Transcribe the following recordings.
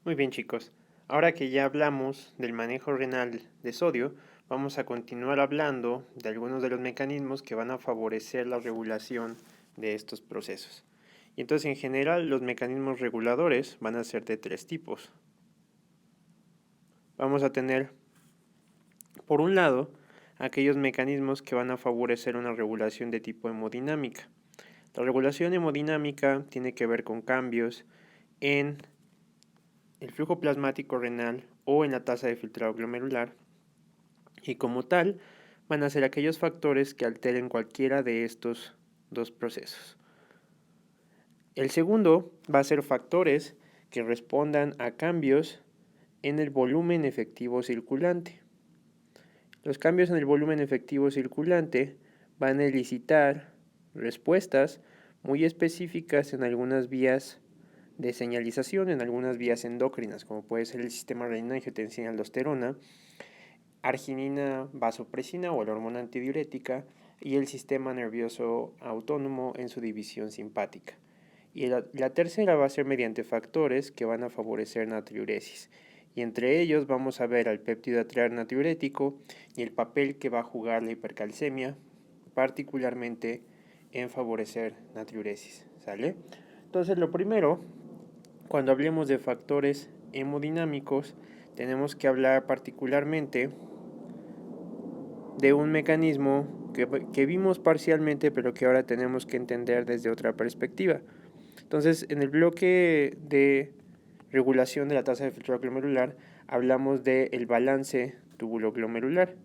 Muy bien, chicos. Ahora que ya hablamos del manejo renal de sodio, vamos a continuar hablando de algunos de los mecanismos que van a favorecer la regulación de estos procesos. Y entonces, en general, los mecanismos reguladores van a ser de tres tipos. Vamos a tener, por un lado, aquellos mecanismos que van a favorecer una regulación de tipo hemodinámica. La regulación hemodinámica tiene que ver con cambios en el flujo plasmático renal o en la tasa de filtrado glomerular, y como tal van a ser aquellos factores que alteren cualquiera de estos dos procesos. El segundo va a ser factores que respondan a cambios en el volumen efectivo circulante. Los cambios en el volumen efectivo circulante van a elicitar respuestas muy específicas en algunas vías de señalización, en algunas vías endócrinas, como puede ser el sistema renina-angiotensina-aldosterona, arginina vasopresina o la hormona antidiurética, y el sistema nervioso autónomo en su división simpática. Y la tercera va a ser mediante factores que van a favorecer natriuresis. Y entre ellos vamos a ver al péptido atrial natriurético y el papel que va a jugar la hipercalcemia, particularmente en favorecer natriuresis. ¿Sale? Entonces, lo primero, cuando hablemos de factores hemodinámicos, tenemos que hablar particularmente de un mecanismo que vimos parcialmente, pero que ahora tenemos que entender desde otra perspectiva. Entonces, en el bloque de regulación de la tasa de filtrado glomerular, hablamos del balance túbulo-glomerular.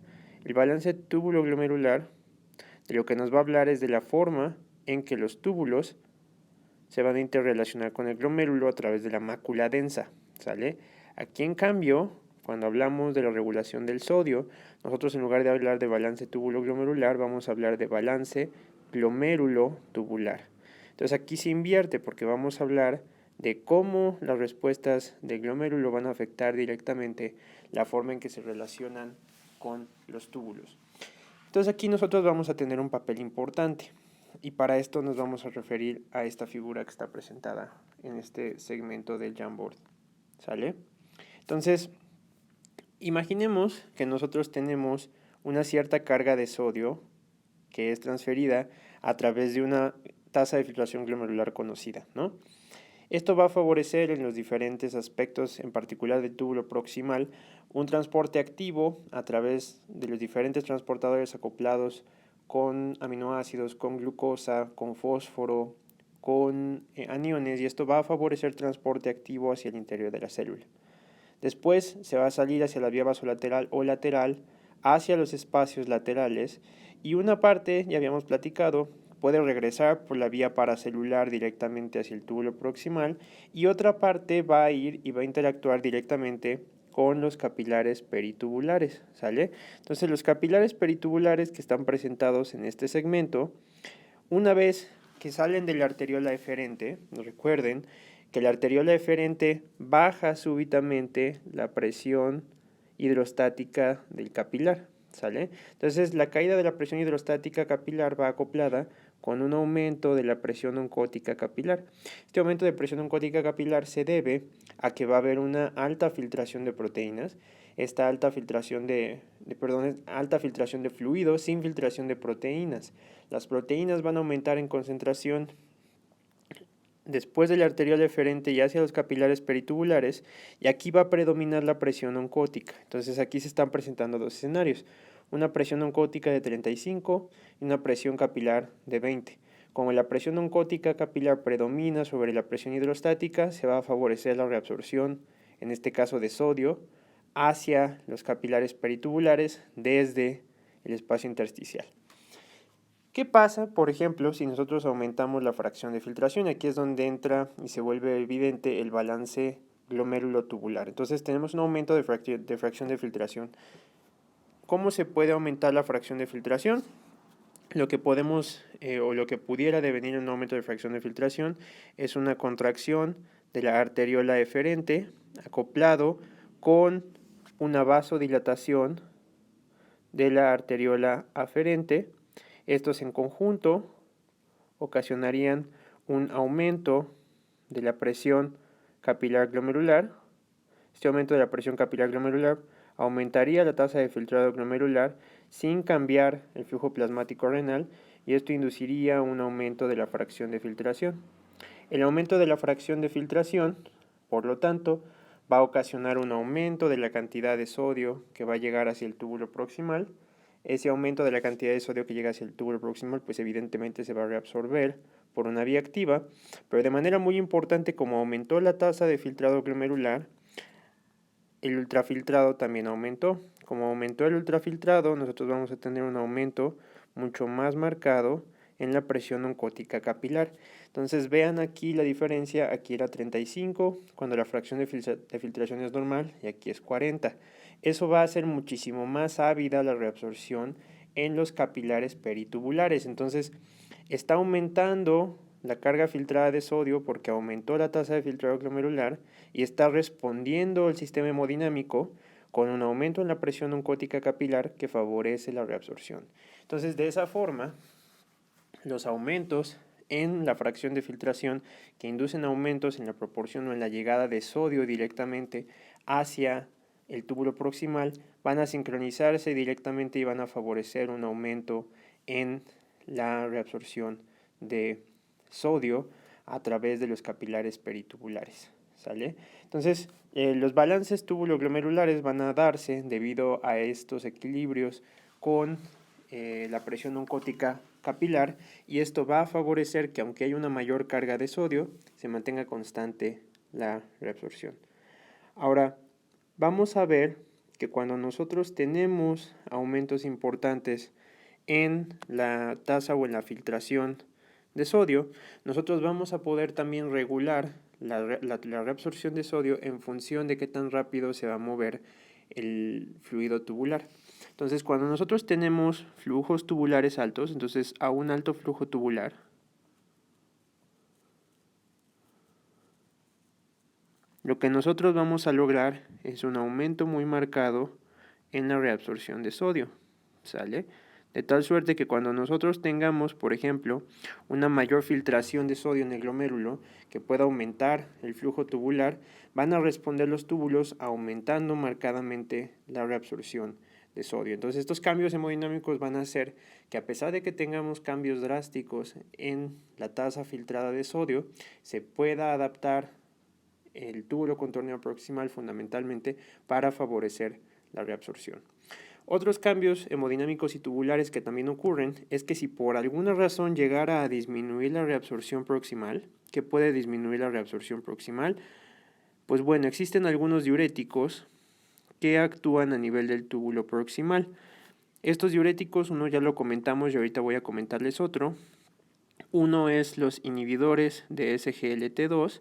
El balance túbulo-glomerular, de lo que nos va a hablar es de la forma en que los túbulos se van a interrelacionar con el glomérulo a través de la mácula densa, ¿sale? Aquí, en cambio, cuando hablamos de la regulación del sodio, nosotros, en lugar de hablar de balance túbulo-glomerular, vamos a hablar de balance glomérulo-tubular. Entonces aquí se invierte, porque vamos a hablar de cómo las respuestas del glomérulo van a afectar directamente la forma en que se relacionan con los túbulos. Entonces aquí nosotros vamos a tener un papel importante, y para esto nos vamos a referir a esta figura que está presentada en este segmento del Jamboard. ¿Sale? Entonces, imaginemos que nosotros tenemos una cierta carga de sodio que es transferida a través de una tasa de filtración glomerular conocida, ¿no? Esto va a favorecer en los diferentes aspectos, en particular del túbulo proximal, un transporte activo a través de los diferentes transportadores acoplados con aminoácidos, con glucosa, con fósforo, con aniones, y esto va a favorecer transporte activo hacia el interior de la célula. Después se va a salir hacia la vía vasolateral o lateral, hacia los espacios laterales, y una parte, ya habíamos platicado, puede regresar por la vía paracelular directamente hacia el túbulo proximal, y otra parte va a ir y va a interactuar directamente con los capilares peritubulares, ¿sale? Entonces, los capilares peritubulares que están presentados en este segmento, una vez que salen de la arteriola eferente, recuerden que la arteriola eferente baja súbitamente la presión hidrostática del capilar, ¿sale? Entonces, la caída de la presión hidrostática capilar va acoplada con un aumento de la presión oncótica capilar. Este aumento de presión oncótica capilar se debe a que va a haber una alta filtración de proteínas, esta alta filtración alta filtración de fluidos sin filtración de proteínas. Las proteínas van a aumentar en concentración después de la arteriola eferente y hacia los capilares peritubulares, y aquí va a predominar la presión oncótica. Entonces aquí se están presentando dos escenarios: una presión oncótica de 35 y una presión capilar de 20. Como la presión oncótica capilar predomina sobre la presión hidrostática, se va a favorecer la reabsorción, en este caso de sodio, hacia los capilares peritubulares desde el espacio intersticial. ¿Qué pasa, por ejemplo, si nosotros aumentamos la fracción de filtración? Aquí es donde entra y se vuelve evidente el balance glomérulo-tubular. Entonces tenemos un aumento de fracción de filtración. ¿Cómo se puede aumentar la fracción de filtración? Lo que podemos, o lo que pudiera devenir en un aumento de fracción de filtración, es una contracción de la arteriola eferente acoplado con una vasodilatación de la arteriola aferente. Estos en conjunto ocasionarían un aumento de la presión capilar glomerular, Este aumento de la presión capilar glomerular aumentaría la tasa de filtrado glomerular sin cambiar el flujo plasmático renal y esto induciría un aumento de la fracción de filtración. El aumento de la fracción de filtración, por lo tanto, va a ocasionar un aumento de la cantidad de sodio que va a llegar hacia el túbulo proximal. Ese aumento de la cantidad de sodio que llega hacia el túbulo proximal, pues evidentemente se va a reabsorber por una vía activa, pero de manera muy importante, como aumentó la tasa de filtrado glomerular, el ultrafiltrado también aumentó. Como aumentó el ultrafiltrado, nosotros vamos a tener un aumento mucho más marcado en la presión oncótica capilar. Entonces vean aquí la diferencia, aquí era 35 cuando la fracción de filtración es normal y aquí es 40. Eso va a hacer muchísimo más ávida la reabsorción en los capilares peritubulares. Entonces está aumentando la carga filtrada de sodio porque aumentó la tasa de filtrado glomerular y está respondiendo el sistema hemodinámico con un aumento en la presión oncótica capilar que favorece la reabsorción. Entonces, de esa forma, los aumentos en la fracción de filtración que inducen aumentos en la proporción o en la llegada de sodio directamente hacia el túbulo proximal van a sincronizarse directamente y van a favorecer un aumento en la reabsorción de sodio a través de los capilares peritubulares. ¿Sale? Entonces, los balances túbulo-glomerulares van a darse debido a estos equilibrios con la presión oncótica capilar y esto va a favorecer que aunque haya una mayor carga de sodio, se mantenga constante la reabsorción. Ahora, vamos a ver que cuando nosotros tenemos aumentos importantes en la tasa o en la filtración de sodio, nosotros vamos a poder también regular la reabsorción de sodio en función de qué tan rápido se va a mover el fluido tubular. Entonces, cuando nosotros tenemos flujos tubulares altos, entonces a un alto flujo tubular, lo que nosotros vamos a lograr es un aumento muy marcado en la reabsorción de sodio, ¿sale? De tal suerte que cuando nosotros tengamos, por ejemplo, una mayor filtración de sodio en el glomérulo que pueda aumentar el flujo tubular, van a responder los túbulos aumentando marcadamente la reabsorción de sodio. Entonces estos cambios hemodinámicos van a hacer que a pesar de que tengamos cambios drásticos en la tasa filtrada de sodio, se pueda adaptar el túbulo contorneado proximal fundamentalmente para favorecer la reabsorción. Otros cambios hemodinámicos y tubulares que también ocurren es que si por alguna razón llegara a disminuir la reabsorción proximal, ¿qué puede disminuir la reabsorción proximal? Pues bueno, existen algunos diuréticos que actúan a nivel del túbulo proximal. Estos diuréticos, uno ya lo comentamos y ahorita voy a comentarles otro. Uno es los inhibidores de SGLT2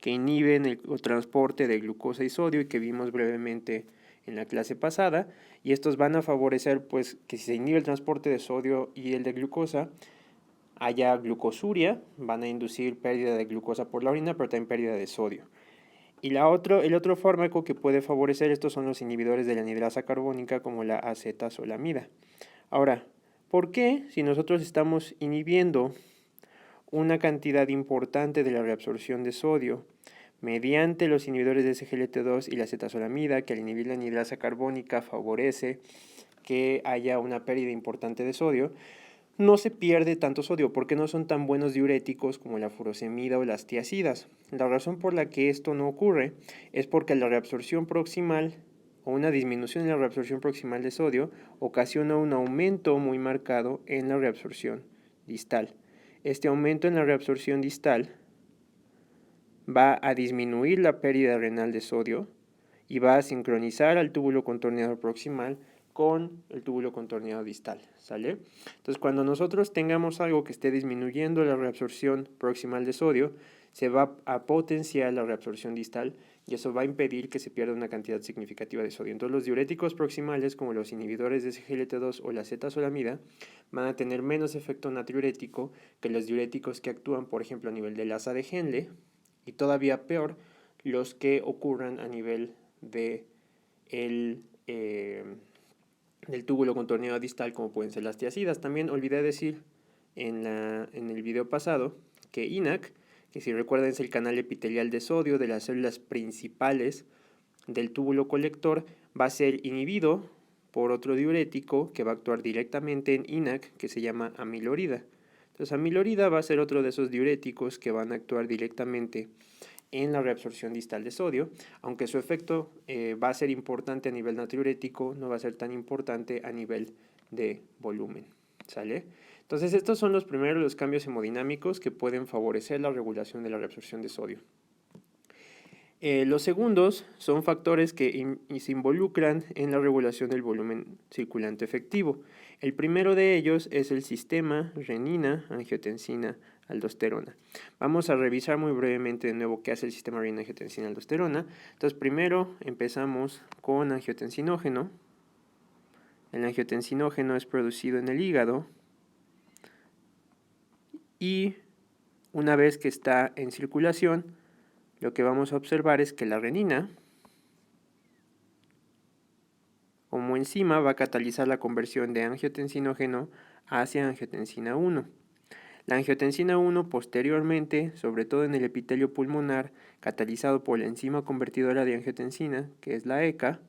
que inhiben el transporte de glucosa y sodio y que vimos brevemente en la clase pasada, y estos van a favorecer pues que si se inhibe el transporte de sodio y el de glucosa, haya glucosuria, van a inducir pérdida de glucosa por la orina, pero también pérdida de sodio. Y el otro fármaco que puede favorecer esto son los inhibidores de la anidrasa carbónica como la acetazolamida. Ahora, ¿por qué si nosotros estamos inhibiendo una cantidad importante de la reabsorción de sodio mediante los inhibidores de SGLT2 y la acetazolamida, que al inhibir la anidrasa carbónica favorece que haya una pérdida importante de sodio, no se pierde tanto sodio porque no son tan buenos diuréticos como la furosemida o las tiazidas? La razón por la que esto no ocurre es porque la reabsorción proximal o una disminución en la reabsorción proximal de sodio ocasiona un aumento muy marcado en la reabsorción distal. Este aumento en la reabsorción distal va a disminuir la pérdida renal de sodio y va a sincronizar al túbulo contorneador proximal con el túbulo contorneado distal, ¿sale? Entonces, cuando nosotros tengamos algo que esté disminuyendo la reabsorción proximal de sodio, se va a potenciar la reabsorción distal y eso va a impedir que se pierda una cantidad significativa de sodio. Entonces, los diuréticos proximales, como los inhibidores de SGLT2 o la acetazolamida, van a tener menos efecto natriurético que los diuréticos que actúan, por ejemplo, a nivel del asa de Henle, y todavía peor, los que ocurran a nivel de del túbulo contorneado distal, como pueden ser las tiazidas. También olvidé decir en el video pasado que INAC, que si recuerdan es el canal epitelial de sodio de las células principales del túbulo colector va a ser inhibido por otro diurético que va a actuar directamente en INAC, que se llama amilorida. Entonces, amilorida va a ser otro de esos diuréticos que van a actuar directamente en la reabsorción distal de sodio, aunque su efecto va a ser importante a nivel natriurético, no va a ser tan importante a nivel de volumen. ¿Sale? Entonces, estos son los primeros los cambios hemodinámicos que pueden favorecer la regulación de la reabsorción de sodio. Los segundos son factores que se involucran en la regulación del volumen circulante efectivo. El primero de ellos es el sistema renina, angiotensina, aldosterona. Vamos a revisar muy brevemente de nuevo qué hace el sistema renina, angiotensina, aldosterona. Entonces, primero empezamos con angiotensinógeno. El angiotensinógeno es producido en el hígado y una vez que está en circulación, lo que vamos a observar es que la renina, como enzima, va a catalizar la conversión de angiotensinógeno hacia angiotensina 1. La angiotensina 1 posteriormente, sobre todo en el epitelio pulmonar, catalizado por la enzima convertidora de angiotensina, que es la ECA,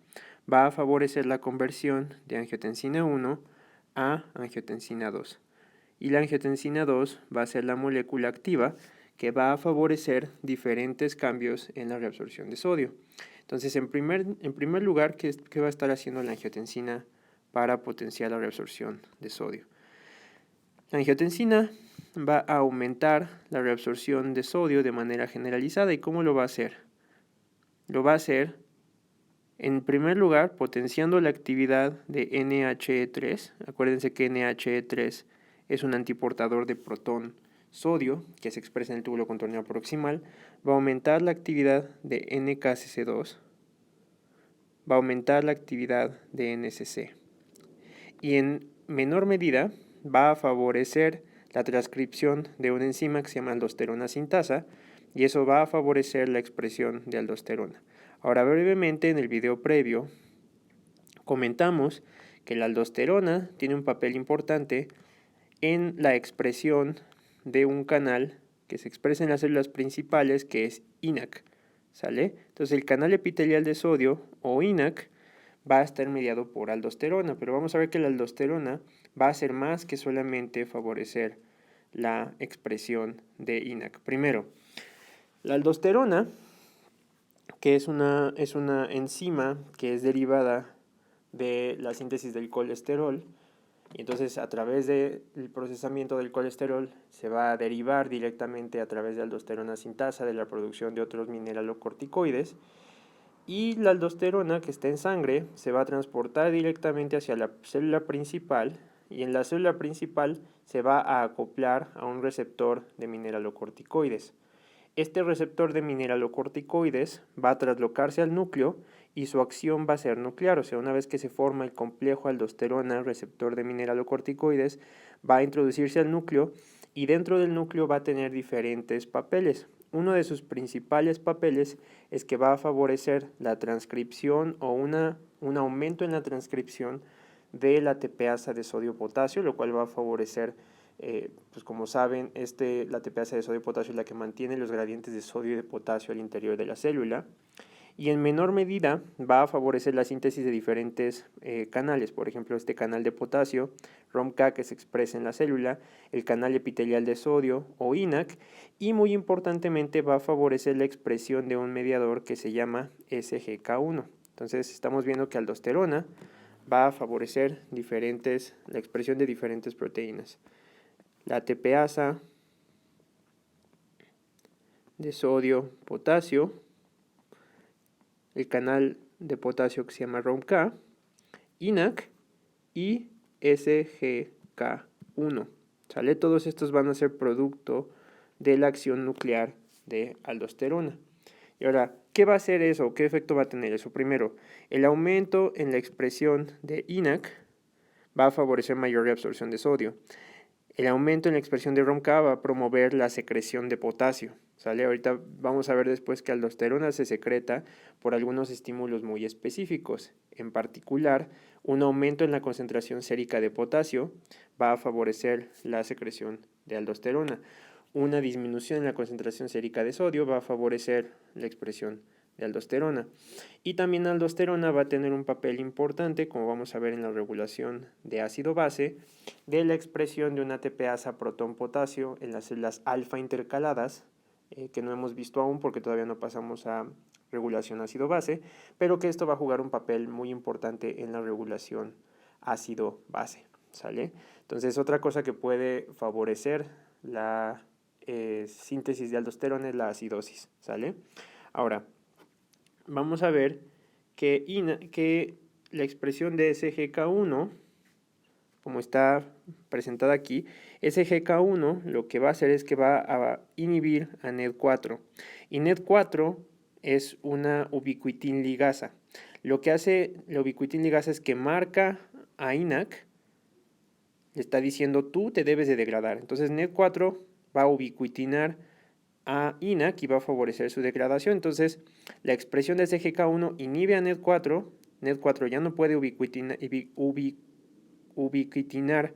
va a favorecer la conversión de angiotensina 1 a angiotensina 2. Y la angiotensina 2 va a ser la molécula activa que va a favorecer diferentes cambios en la reabsorción de sodio. Entonces, en primer lugar, ¿qué va a estar haciendo la angiotensina para potenciar la reabsorción de sodio? La angiotensina va a aumentar la reabsorción de sodio de manera generalizada. ¿Y cómo lo va a hacer? Lo va a hacer, en primer lugar, potenciando la actividad de NHE3. Acuérdense que NHE3 es un antiportador de protón sodio que se expresa en el túbulo contorneal proximal. Va a aumentar la actividad de NKCC2. Va a aumentar la actividad de NCC. Y en menor medida va a favorecer la transcripción de una enzima que se llama aldosterona sintasa, y eso va a favorecer la expresión de aldosterona. Ahora, brevemente, en el video previo comentamos que la aldosterona tiene un papel importante en la expresión de un canal que se expresa en las células principales, que es INAC, ¿sale? Entonces, el canal epitelial de sodio, o INAC, va a estar mediado por aldosterona, pero vamos a ver que la aldosterona va a hacer más que solamente favorecer la expresión de INAC. Primero, la aldosterona, que es una enzima que es derivada de la síntesis del colesterol, y entonces a través del procesamiento del colesterol se va a derivar directamente a través de aldosterona sintasa de la producción de otros mineralocorticoides, y la aldosterona que está en sangre se va a transportar directamente hacia la célula principal, y en la célula principal se va a acoplar a un receptor de mineralocorticoides. Este receptor de mineralocorticoides va a traslocarse al núcleo y su acción va a ser nuclear, o sea, una vez que se forma el complejo aldosterona receptor de mineralocorticoides, va a introducirse al núcleo y dentro del núcleo va a tener diferentes papeles. Uno de sus principales papeles es que va a favorecer la transcripción o un aumento en la transcripción de la ATPasa de sodio-potasio, lo cual va a favorecer, pues como saben, la ATPasa de sodio-potasio es la que mantiene los gradientes de sodio y de potasio al interior de la célula. Y en menor medida va a favorecer la síntesis de diferentes canales, por ejemplo, este canal de potasio, ROMK, que se expresa en la célula, el canal epitelial de sodio o INAC, y muy importantemente va a favorecer la expresión de un mediador que se llama SGK1. Entonces estamos viendo que aldosterona va a favorecer la expresión de diferentes proteínas. La ATPasa de sodio-potasio, el canal de potasio que se llama ROMK, INAC y SGK1. ¿Sale? Todos estos van a ser producto de la acción nuclear de aldosterona. Y ahora, ¿qué va a hacer eso? ¿Qué efecto va a tener eso? Primero, el aumento en la expresión de INAC va a favorecer mayor reabsorción de sodio. El aumento en la expresión de ROMK va a promover la secreción de potasio. ¿Sale? Ahorita vamos a ver después que aldosterona se secreta por algunos estímulos muy específicos. En particular, un aumento en la concentración sérica de potasio va a favorecer la secreción de aldosterona. Una disminución en la concentración sérica de sodio va a favorecer la expresión de aldosterona. Y también aldosterona va a tener un papel importante, como vamos a ver en la regulación de ácido-base, de la expresión de una ATPasa protón-potasio en las células alfa intercaladas, que no hemos visto aún porque todavía no pasamos a regulación ácido-base, pero que esto va a jugar un papel muy importante en la regulación ácido-base, ¿sale? Entonces, otra cosa que puede favorecer la síntesis de aldosterona es la acidosis, ¿sale? Ahora, vamos a ver que la expresión de SGK1, como está presentada aquí, SGK1 lo que va a hacer es que va a inhibir a NED4. Y NED4 es una ubiquitin ligasa. Lo que hace la ubiquitin ligasa es que marca a INAC, le está diciendo tú te debes de degradar. Entonces NED4 va a ubiquitinar a INAC y va a favorecer su degradación. Entonces la expresión de SGK1 inhibe a NED4. NED4 ya no puede ubiquitinar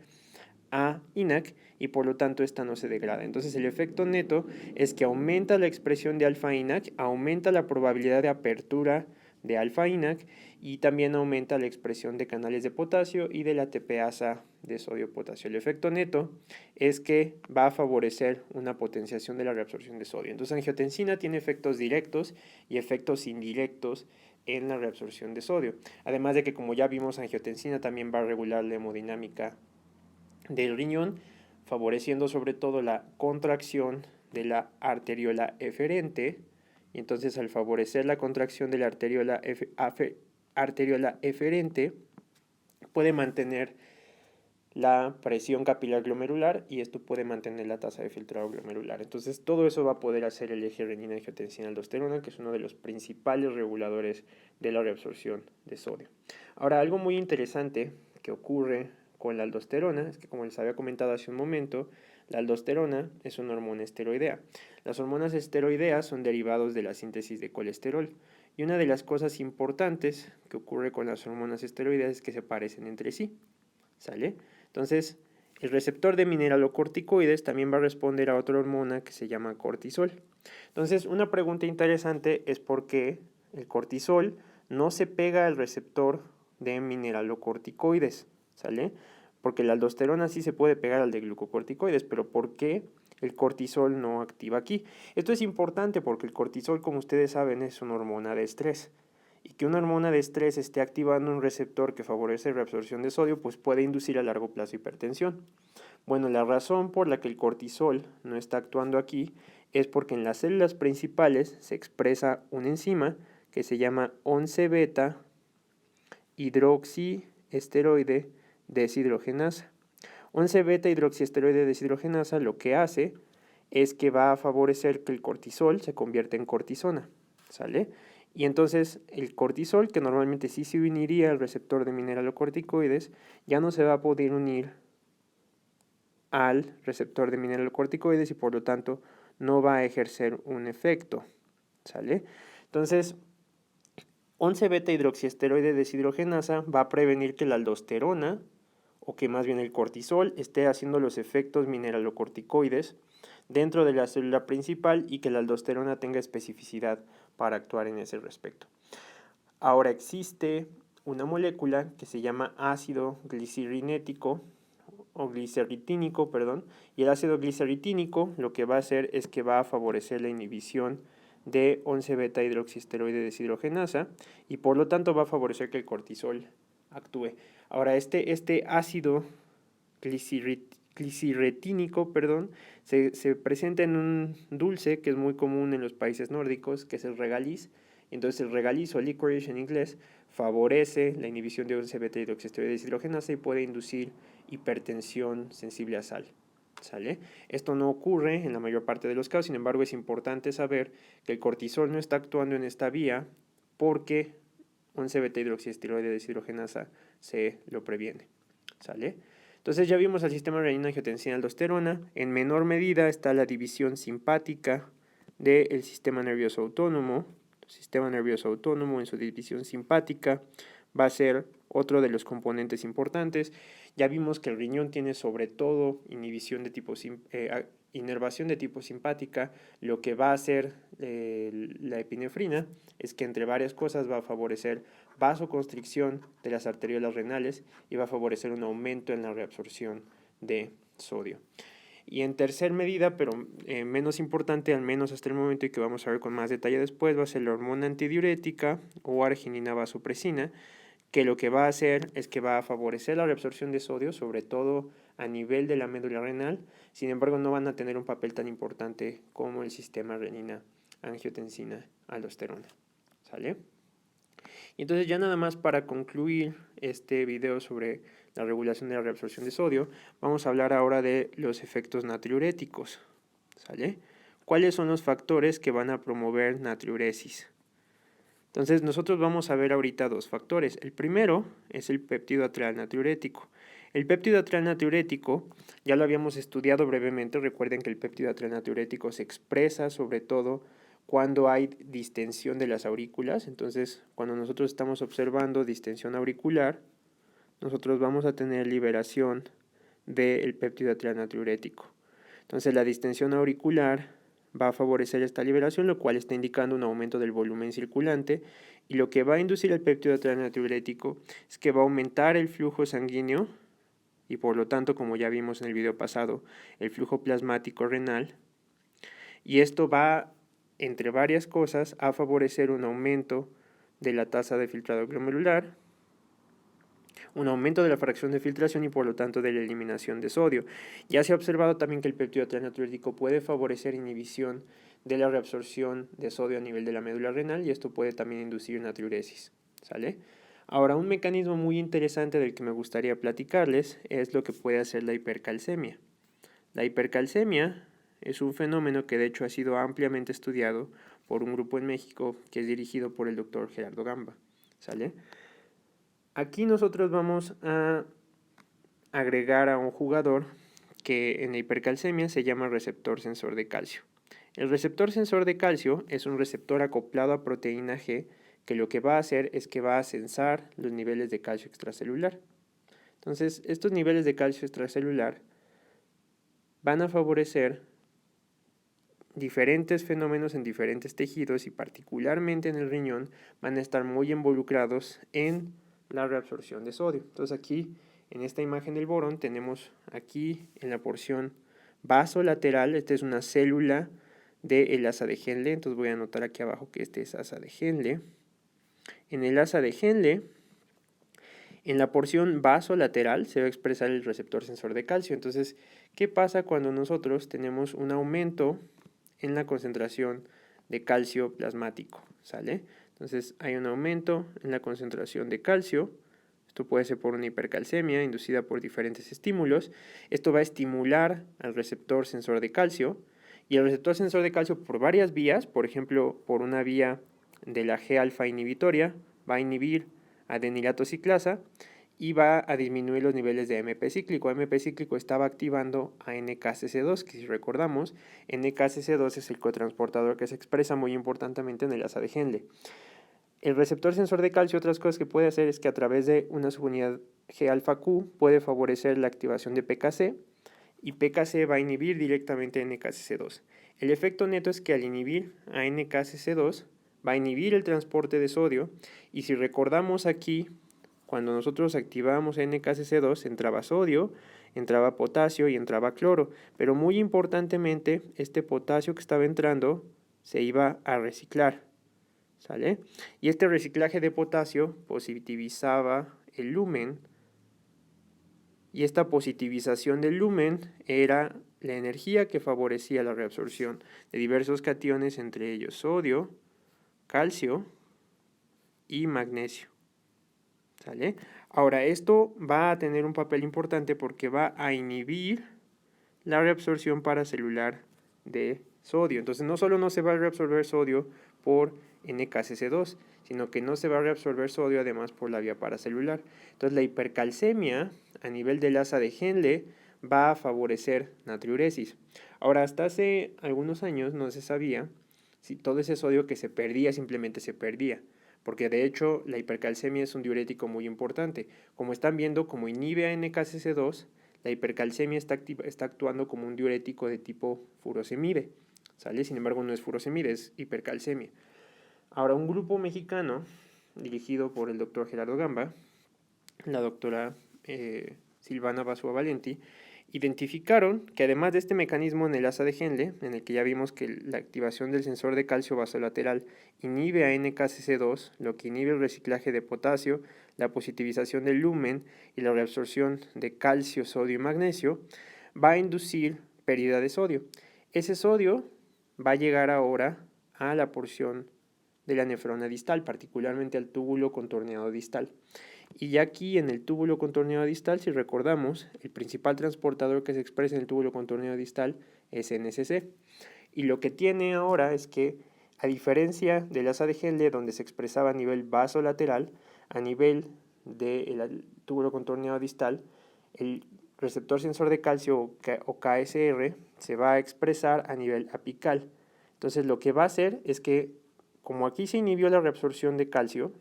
a INAC y por lo tanto esta no se degrada. Entonces el efecto neto es que aumenta la expresión de alfa INAC, aumenta la probabilidad de apertura de alfa INAC y también aumenta la expresión de canales de potasio y de la ATPasa de sodio-potasio. El efecto neto es que va a favorecer una potenciación de la reabsorción de sodio. Entonces angiotensina tiene efectos directos y efectos indirectos en la reabsorción de sodio. Además de que, como ya vimos, angiotensina también va a regular la hemodinámica del riñón, favoreciendo sobre todo la contracción de la arteriola eferente. Y entonces, al favorecer la contracción de la arteriola eferente, puede mantener la presión capilar glomerular y esto puede mantener la tasa de filtrado glomerular. Entonces, todo eso va a poder hacer el eje renina-angiotensina-aldosterona, que es uno de los principales reguladores de la reabsorción de sodio. Ahora, algo muy interesante que ocurre con la aldosterona es que, como les había comentado hace un momento, la aldosterona es una hormona esteroidea. Las hormonas esteroideas son derivados de la síntesis de colesterol. Y una de las cosas importantes que ocurre con las hormonas esteroideas es que se parecen entre sí. ¿Sale? Entonces, el receptor de mineralocorticoides también va a responder a otra hormona que se llama cortisol. Entonces, una pregunta interesante es por qué el cortisol no se pega al receptor de mineralocorticoides, ¿sale? Porque la aldosterona sí se puede pegar al de glucocorticoides, pero ¿por qué el cortisol no activa aquí? Esto es importante porque el cortisol, como ustedes saben, es una hormona de estrés. Y que una hormona de estrés esté activando un receptor que favorece la reabsorción de sodio, pues puede inducir a largo plazo hipertensión. Bueno, la razón por la que el cortisol no está actuando aquí es porque en las células principales se expresa una enzima que se llama 11-beta hidroxiesteroide deshidrogenasa. 11-beta hidroxiesteroide deshidrogenasa lo que hace es que va a favorecer que el cortisol se convierta en cortisona, ¿sale? Y entonces el cortisol, que normalmente sí se uniría al receptor de mineralocorticoides, ya no se va a poder unir al receptor de mineralocorticoides y por lo tanto no va a ejercer un efecto, ¿sale? Entonces, 11-beta hidroxiesteroide deshidrogenasa va a prevenir que la aldosterona, o que más bien el cortisol, esté haciendo los efectos mineralocorticoides dentro de la célula principal y que la aldosterona tenga especificidad para actuar en ese respecto. Ahora existe una molécula que se llama ácido glicerinético o glicerritínico, perdón, y el ácido glicerritínico lo que va a hacer es que va a favorecer la inhibición de 11-beta hidroxiesteroide deshidrogenasa y por lo tanto va a favorecer que el cortisol actúe. Ahora este ácido glicirretínico, se presenta en un dulce que es muy común en los países nórdicos, que es el regaliz. Entonces el regaliz o licorice en inglés favorece la inhibición de 11-beta hidroxiesteroide deshidrogenasa y puede inducir hipertensión sensible a sal. ¿Sale? Esto no ocurre en la mayor parte de los casos, sin embargo es importante saber que el cortisol no está actuando en esta vía porque 11-beta hidroxiesteroide deshidrogenasa se lo previene. ¿Sale? Entonces ya vimos el sistema renina-angiotensina-aldosterona. En menor medida está la división simpática del sistema nervioso autónomo. El sistema nervioso autónomo en su división simpática va a ser otro de los componentes importantes. Ya vimos que el riñón tiene sobre todo inervación de tipo simpática. Lo que va a hacer la epinefrina es que entre varias cosas va a favorecer vasoconstricción de las arteriolas renales y va a favorecer un aumento en la reabsorción de sodio. Y en tercer medida, pero menos importante, al menos hasta el momento, y que vamos a ver con más detalle después, va a ser la hormona antidiurética o arginina vasopresina, que lo que va a hacer es que va a favorecer la reabsorción de sodio, sobre todo a nivel de la médula renal. Sin embargo, no van a tener un papel tan importante como el sistema renina-angiotensina-aldosterona. ¿Sale? Y entonces ya nada más para concluir este video sobre la regulación de la reabsorción de sodio, vamos a hablar ahora de los efectos natriuréticos. ¿Sale? ¿Cuáles son los factores que van a promover natriuresis? Entonces nosotros vamos a ver ahorita dos factores. El primero es el péptido atrial natriurético. El péptido atrial natriurético ya lo habíamos estudiado brevemente. Recuerden que el péptido atrial natriurético se expresa sobre todo cuando hay distensión de las aurículas. Entonces, cuando nosotros estamos observando distensión auricular, nosotros vamos a tener liberación del péptido atrial natriurético. Entonces, la distensión auricular va a favorecer esta liberación, lo cual está indicando un aumento del volumen circulante, y lo que va a inducir el péptido atrial natriurético es que va a aumentar el flujo sanguíneo y por lo tanto, como ya vimos en el video pasado, el flujo plasmático renal, y esto va, entre varias cosas, a favorecer un aumento de la tasa de filtrado glomerular, un aumento de la fracción de filtración y por lo tanto de la eliminación de sodio. Ya se ha observado también que el péptido atrial natriurético puede favorecer inhibición de la reabsorción de sodio a nivel de la médula renal y esto puede también inducir natriuresis. ¿Sale? Ahora, un mecanismo muy interesante del que me gustaría platicarles es lo que puede hacer la hipercalcemia. La hipercalcemia es un fenómeno que de hecho ha sido ampliamente estudiado por un grupo en México que es dirigido por el doctor Gerardo Gamba. ¿Sale? Aquí nosotros vamos a agregar a un jugador que en la hipercalcemia se llama receptor sensor de calcio. El receptor sensor de calcio es un receptor acoplado a proteína G que lo que va a hacer es que va a sensar los niveles de calcio extracelular. Entonces, estos niveles de calcio extracelular van a favorecer diferentes fenómenos en diferentes tejidos y particularmente en el riñón van a estar muy involucrados en la reabsorción de sodio. Entonces aquí en esta imagen del borón tenemos aquí en la porción vasolateral, esta es una célula del asa de Henle, entonces voy a anotar aquí abajo que este es asa de Henle. En el asa de Henle, en la porción vasolateral se va a expresar el receptor sensor de calcio. Entonces, ¿qué pasa cuando nosotros tenemos un aumento en la concentración de calcio plasmático? ¿Sale? Entonces hay un aumento en la concentración de calcio. Esto puede ser por una hipercalcemia inducida por diferentes estímulos. Esto va a estimular al receptor sensor de calcio y el receptor sensor de calcio por varias vías, por ejemplo, por una vía de la G-alfa inhibitoria, va a inhibir adenilato ciclasa y va a disminuir los niveles de AMP cíclico. AMP cíclico estaba activando a NKCC2, que si recordamos, NKCC2 es el cotransportador que se expresa muy importantemente en el asa de Henle. El receptor sensor de calcio, otras cosas que puede hacer es que a través de una subunidad G-alfa-Q puede favorecer la activación de PKC y PKC va a inhibir directamente a NKCC2. El efecto neto es que al inhibir a NKCC2 va a inhibir el transporte de sodio y si recordamos aquí, cuando nosotros activábamos NKCC2 entraba sodio, entraba potasio y entraba cloro, pero muy importantemente este potasio que estaba entrando se iba a reciclar. ¿Sale? Y este reciclaje de potasio positivizaba el lumen y esta positivización del lumen era la energía que favorecía la reabsorción de diversos cationes, entre ellos sodio, calcio y magnesio. ¿Sale? Ahora, esto va a tener un papel importante porque va a inhibir la reabsorción paracelular de sodio. Entonces, no solo no se va a reabsorber sodio por NKCC2, sino que no se va a reabsorber sodio además por la vía paracelular. Entonces, la hipercalcemia a nivel del asa de Henle va a favorecer natriuresis. Ahora, hasta hace algunos años no se sabía si todo ese sodio que se perdía simplemente se perdía. porque de hecho la hipercalcemia es un diurético muy importante. Como están viendo, como inhibe a NKCC2, la hipercalcemia está actuando como un diurético de tipo furosemide, ¿sale? Sin embargo, no es furosemide, es hipercalcemia. Ahora, un grupo mexicano dirigido por el doctor Gerardo Gamba, la doctora Silvana Basua Valenti, identificaron que además de este mecanismo en el asa de Henle, en el que ya vimos que la activación del sensor de calcio vasolateral inhibe a NKCC2, lo que inhibe el reciclaje de potasio, la positivización del lumen y la reabsorción de calcio, sodio y magnesio, va a inducir pérdida de sodio. Ese sodio va a llegar ahora a la porción de la nefrona distal, particularmente al túbulo contorneado distal. Y ya aquí en el túbulo contorneado distal, si recordamos, el principal transportador que se expresa en el túbulo contorneado distal es NSC. Y lo que tiene ahora es que, a diferencia del asa de Henle, donde se expresaba a nivel vasolateral, a nivel del túbulo contorneado distal, el receptor sensor de calcio o KSR se va a expresar a nivel apical. Entonces lo que va a hacer es que, como aquí se inhibió la reabsorción de calcio,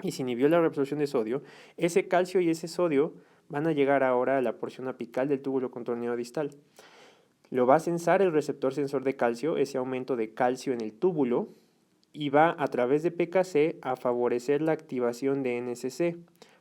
y se inhibió la reabsorción de sodio, ese calcio y ese sodio van a llegar ahora a la porción apical del túbulo contorneado distal. Lo va a sensar el receptor sensor de calcio, ese aumento de calcio en el túbulo, y va a través de PKC a favorecer la activación de NSC,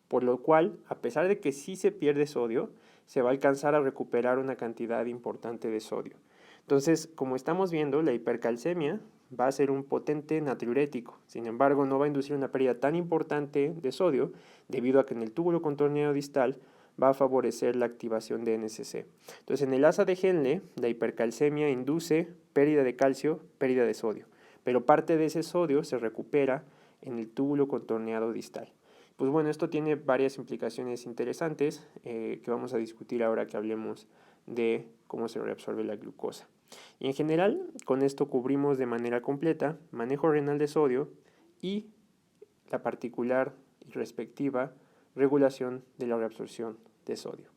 por lo cual, a pesar de que sí se pierde sodio, se va a alcanzar a recuperar una cantidad importante de sodio. Entonces, como estamos viendo, la hipercalcemia va a ser un potente natriurético. Sin embargo, no va a inducir una pérdida tan importante de sodio debido a que en el túbulo contorneado distal va a favorecer la activación de NSC. Entonces, en el asa de Henle, la hipercalcemia induce pérdida de calcio, pérdida de sodio, pero parte de ese sodio se recupera en el túbulo contorneado distal. Pues bueno, esto tiene varias implicaciones interesantes que vamos a discutir ahora que hablemos de cómo se reabsorbe la glucosa. Y en general, con esto cubrimos de manera completa manejo renal de sodio y la particular y respectiva regulación de la reabsorción de sodio.